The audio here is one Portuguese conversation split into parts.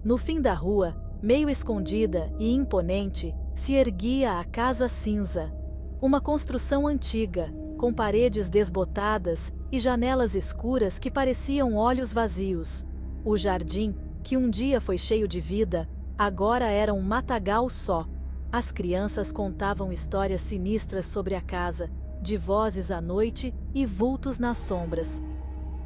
No fim da rua, meio escondida e imponente, se erguia a Casa Cinza. Uma construção antiga, com paredes desbotadas e janelas escuras que pareciam olhos vazios. O jardim, que um dia foi cheio de vida, agora era um matagal só. As crianças contavam histórias sinistras sobre a casa, de vozes à noite e vultos nas sombras.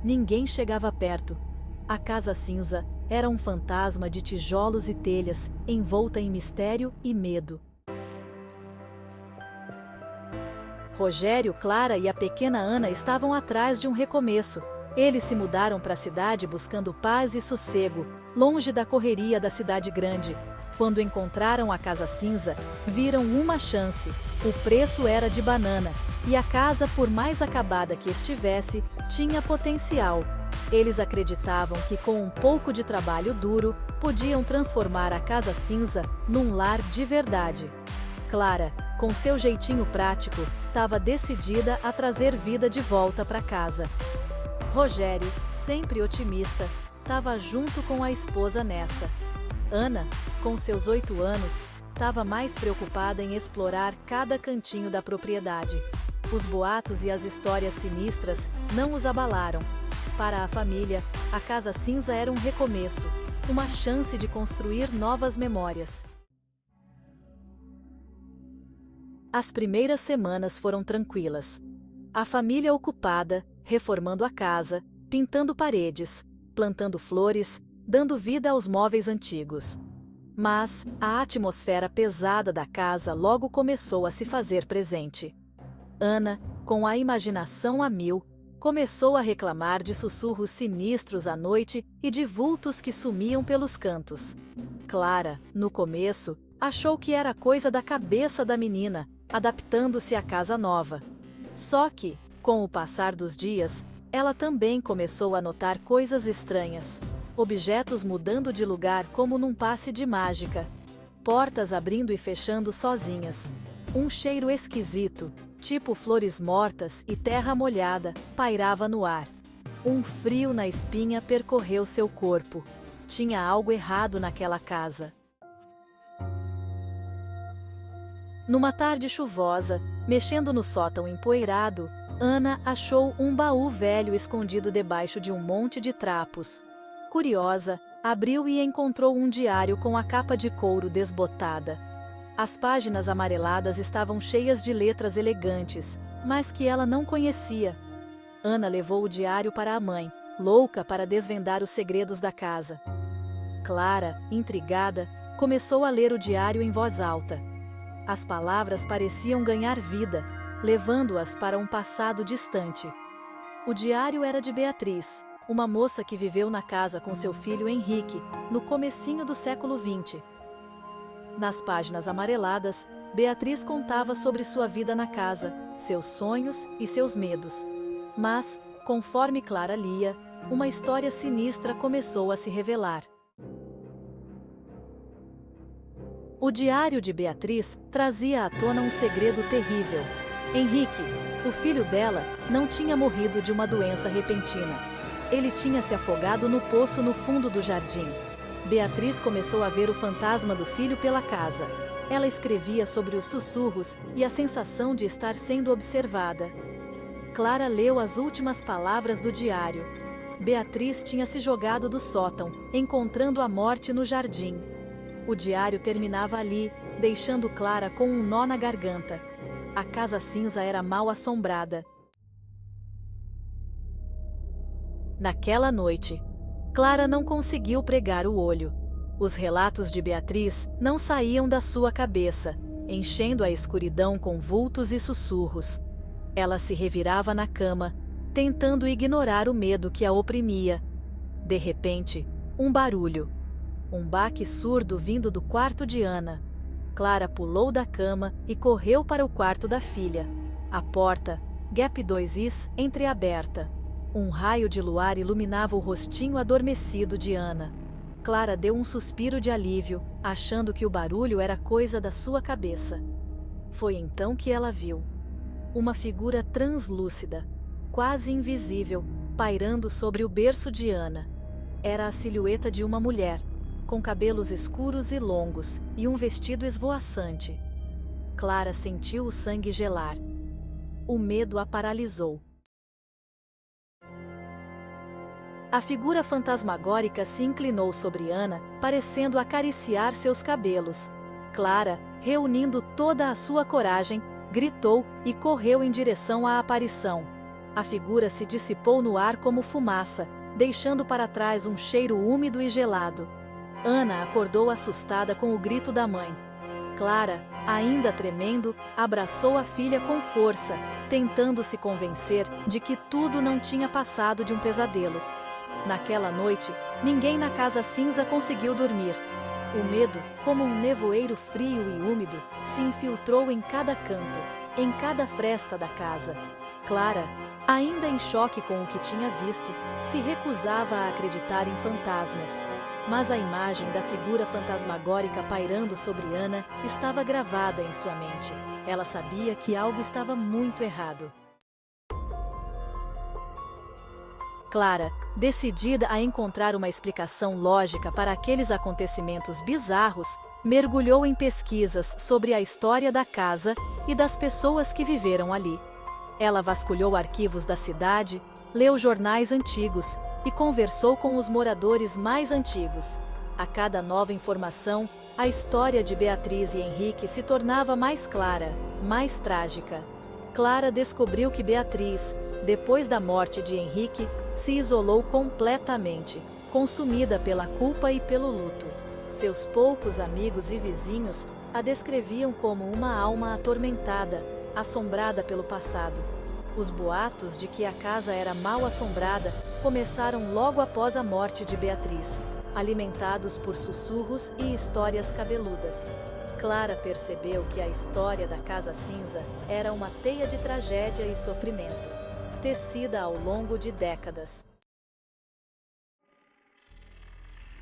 Ninguém chegava perto. A Casa Cinza era um fantasma de tijolos e telhas, envolta em mistério e medo. Rogério, Clara e a pequena Ana estavam atrás de um recomeço. Eles se mudaram para a cidade buscando paz e sossego, longe da correria da cidade grande. Quando encontraram a Casa Cinza, viram uma chance. O preço era de banana, e a casa, por mais acabada que estivesse, tinha potencial. Eles acreditavam que com um pouco de trabalho duro, podiam transformar a Casa Cinza num lar de verdade. Clara, com seu jeitinho prático, estava decidida a trazer vida de volta para casa. Rogério, sempre otimista, estava junto com a esposa nessa. Ana, com seus 8 anos, estava mais preocupada em explorar cada cantinho da propriedade. Os boatos e as histórias sinistras não os abalaram. Para a família, a Casa Cinza era um recomeço, uma chance de construir novas memórias. As primeiras semanas foram tranquilas. A família ocupada, reformando a casa, pintando paredes, plantando flores, dando vida aos móveis antigos. Mas a atmosfera pesada da casa logo começou a se fazer presente. Ana, com a imaginação a mil, começou a reclamar de sussurros sinistros à noite e de vultos que sumiam pelos cantos. Clara, no começo, achou que era coisa da cabeça da menina, adaptando-se à casa nova. Só que, com o passar dos dias, ela também começou a notar coisas estranhas. Objetos mudando de lugar como num passe de mágica. Portas abrindo e fechando sozinhas. Um cheiro esquisito, tipo flores mortas e terra molhada, pairava no ar. Um frio na espinha percorreu seu corpo. Tinha algo errado naquela casa. Numa tarde chuvosa, mexendo no sótão empoeirado, Ana achou um baú velho escondido debaixo de um monte de trapos. Curiosa, abriu e encontrou um diário com a capa de couro desbotada. As páginas amareladas estavam cheias de letras elegantes, mas que ela não conhecia. Ana levou o diário para a mãe, louca para desvendar os segredos da casa. Clara, intrigada, começou a ler o diário em voz alta. As palavras pareciam ganhar vida, levando-as para um passado distante. O diário era de Beatriz, uma moça que viveu na casa com seu filho Henrique, no comecinho do século XX. Nas páginas amareladas, Beatriz contava sobre sua vida na casa, seus sonhos e seus medos. Mas, conforme Clara lia, uma história sinistra começou a se revelar. O diário de Beatriz trazia à tona um segredo terrível. Henrique, o filho dela, não tinha morrido de uma doença repentina. Ele tinha se afogado no poço no fundo do jardim. Beatriz começou a ver o fantasma do filho pela casa. Ela escrevia sobre os sussurros e a sensação de estar sendo observada. Clara leu as últimas palavras do diário. Beatriz tinha se jogado do sótão, encontrando a morte no jardim. O diário terminava ali, deixando Clara com um nó na garganta. A Casa Cinza era mal assombrada. Naquela noite, Clara não conseguiu pregar o olho. Os relatos de Beatriz não saíam da sua cabeça, enchendo a escuridão com vultos e sussurros. Ela se revirava na cama, tentando ignorar o medo que a oprimia. De repente, um barulho. Um baque surdo vindo do quarto de Ana. Clara pulou da cama e correu para o quarto da filha. A porta, gap 2is, entreaberta. Um raio de luar iluminava o rostinho adormecido de Ana. Clara deu um suspiro de alívio, achando que o barulho era coisa da sua cabeça. Foi então que ela viu uma figura translúcida, quase invisível, pairando sobre o berço de Ana. Era a silhueta de uma mulher. com cabelos escuros e longos, e um vestido esvoaçante. Clara sentiu o sangue gelar. O medo a paralisou. A figura fantasmagórica se inclinou sobre Ana, parecendo acariciar seus cabelos. Clara, reunindo toda a sua coragem, gritou e correu em direção à aparição. A figura se dissipou no ar como fumaça, deixando para trás um cheiro úmido e gelado. Ana acordou assustada com o grito da mãe. Clara, ainda tremendo, abraçou a filha com força, tentando se convencer de que tudo não tinha passado de um pesadelo. Naquela noite, ninguém na Casa Cinza conseguiu dormir. O medo, como um nevoeiro frio e úmido, se infiltrou em cada canto, em cada fresta da casa. Clara, ainda em choque com o que tinha visto, se recusava a acreditar em fantasmas. Mas a imagem da figura fantasmagórica pairando sobre Ana estava gravada em sua mente. Ela sabia que algo estava muito errado. Clara, decidida a encontrar uma explicação lógica para aqueles acontecimentos bizarros, mergulhou em pesquisas sobre a história da casa e das pessoas que viveram ali. Ela vasculhou arquivos da cidade, leu jornais antigos e conversou com os moradores mais antigos. A cada nova informação, a história de Beatriz e Henrique se tornava mais clara, mais trágica. Clara descobriu que Beatriz, depois da morte de Henrique, se isolou completamente, consumida pela culpa e pelo luto. Seus poucos amigos e vizinhos a descreviam como uma alma atormentada, assombrada pelo passado. Os boatos de que a casa era mal assombrada começaram logo após a morte de Beatriz, alimentados por sussurros e histórias cabeludas. Clara percebeu que a história da Casa Cinza era uma teia de tragédia e sofrimento, tecida ao longo de décadas.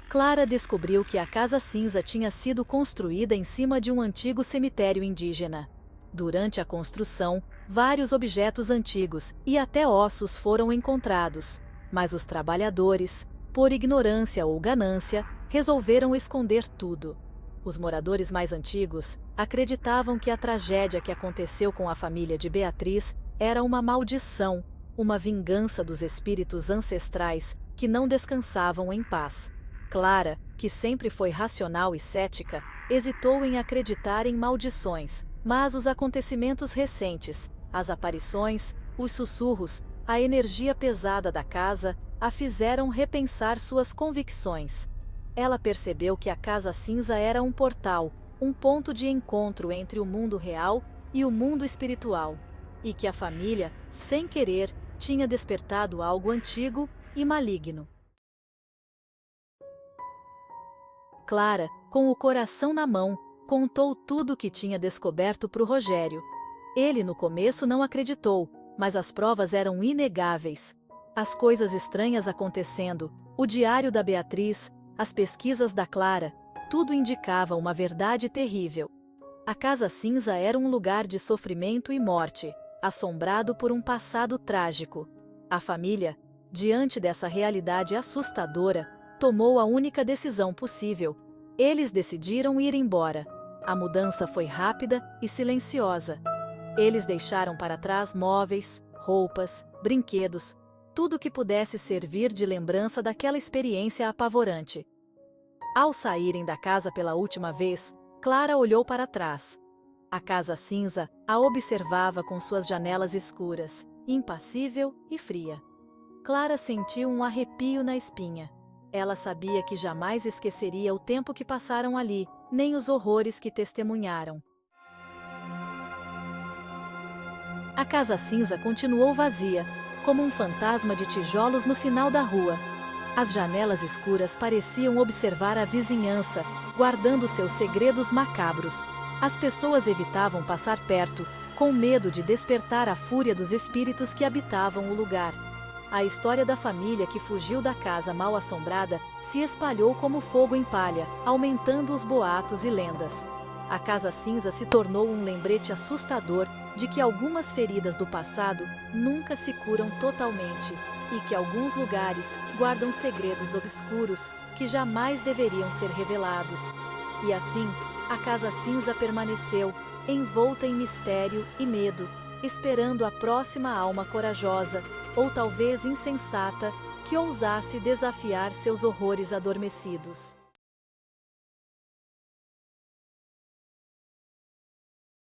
Clara descobriu que a Casa Cinza tinha sido construída em cima de um antigo cemitério indígena. Durante a construção, vários objetos antigos e até ossos foram encontrados, mas os trabalhadores, por ignorância ou ganância, resolveram esconder tudo. Os moradores mais antigos acreditavam que a tragédia que aconteceu com a família de Beatriz era uma maldição, uma vingança dos espíritos ancestrais que não descansavam em paz. Clara, que sempre foi racional e cética, hesitou em acreditar em maldições, mas os acontecimentos recentes, as aparições, os sussurros, a energia pesada da casa, a fizeram repensar suas convicções. Ela percebeu que a Casa Cinza era um portal, um ponto de encontro entre o mundo real e o mundo espiritual, e que a família, sem querer, tinha despertado algo antigo e maligno. Clara, com o coração na mão, contou tudo o que tinha descoberto para o Rogério. Ele no começo não acreditou, mas as provas eram inegáveis. As coisas estranhas acontecendo, o diário da Beatriz, as pesquisas da Clara, tudo indicava uma verdade terrível. A Casa Cinza era um lugar de sofrimento e morte, assombrado por um passado trágico. A família, diante dessa realidade assustadora, tomou a única decisão possível. Eles decidiram ir embora. A mudança foi rápida e silenciosa. Eles deixaram para trás móveis, roupas, brinquedos, tudo que pudesse servir de lembrança daquela experiência apavorante. Ao saírem da casa pela última vez, Clara olhou para trás. A Casa Cinza a observava com suas janelas escuras, impassível e fria. Clara sentiu um arrepio na espinha. Ela sabia que jamais esqueceria o tempo que passaram ali, nem os horrores que testemunharam. A Casa Cinza continuou vazia, como um fantasma de tijolos no final da rua. As janelas escuras pareciam observar a vizinhança, guardando seus segredos macabros. As pessoas evitavam passar perto, com medo de despertar a fúria dos espíritos que habitavam o lugar. A história da família que fugiu da casa mal assombrada se espalhou como fogo em palha, aumentando os boatos e lendas. A Casa Cinza se tornou um lembrete assustador de que algumas feridas do passado nunca se curam totalmente e que alguns lugares guardam segredos obscuros que jamais deveriam ser revelados. E assim, a Casa Cinza permaneceu, envolta em mistério e medo, esperando a próxima alma corajosa, ou talvez insensata, que ousasse desafiar seus horrores adormecidos.